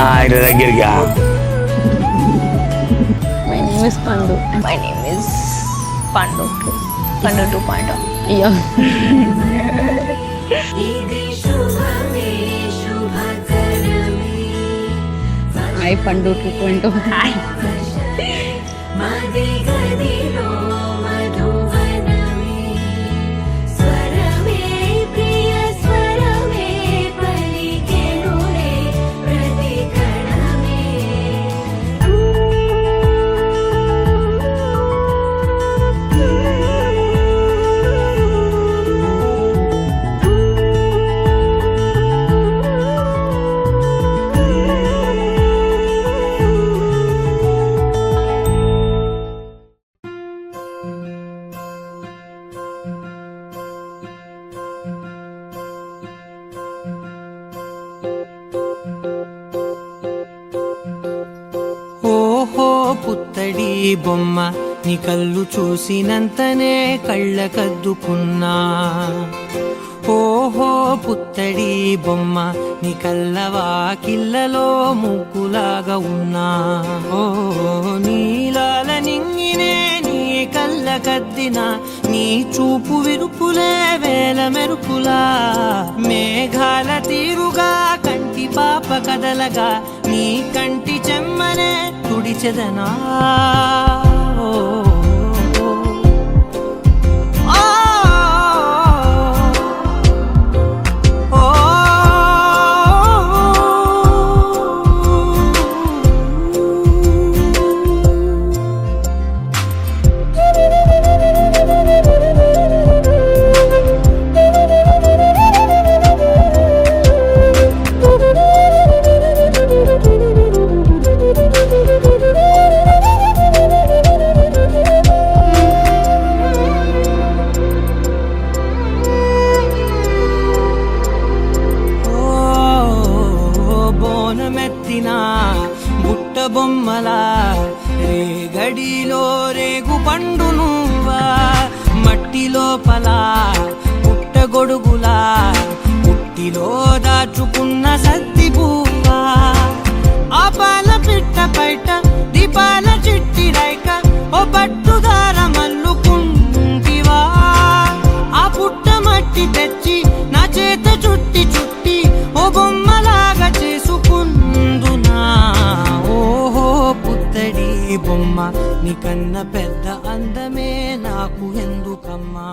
ఆయన దగ్గరగా my name is పండు. మై నేమ్ ఇస్ పండు 2.0. అయ్యో హాయ్ పండు 2.0. పుత్తడి బొమ్మ నీ కళ్ళు చూసినంతనే కళ్ళకద్దుకున్నా. ఓహో పుత్తడి బొమ్మ నీ కళ్ళవాకిళ్ళలో ముగ్గులాగా ఉన్నా. ఓ నీలాల నింగినే నీ కళ్ళకద్దిన నీ చూపు విరుపులే వేల మెరుపులా. మేఘాల తీరుగా కంటి పాప కదలగా నీ కంటి చెమ్మనే తుడిచెదనా. బుట్ట బొమ్మలా రేగడిలో రేగు పండు నువ్వా. మట్టి లోపల పుట్ట గొడుగులా పుట్టిలో దాచుకున్న సత్తి పువ్వా. ఆ పాల పిట్ట బయట దీపాల చిట్టి రైక ఓ పట్టుదార మల్లుకుంటివా. ఆ పుట్ట మట్టి తెచ్చి నా చేత చుట్టి చుట్టి ఓ బొమ్మలాగా చేసుకుందునా. ఓహో పుత్తడి బొమ్మ నీకన్నా పెద్ద అందమే నాకు ఎందుకమ్మా.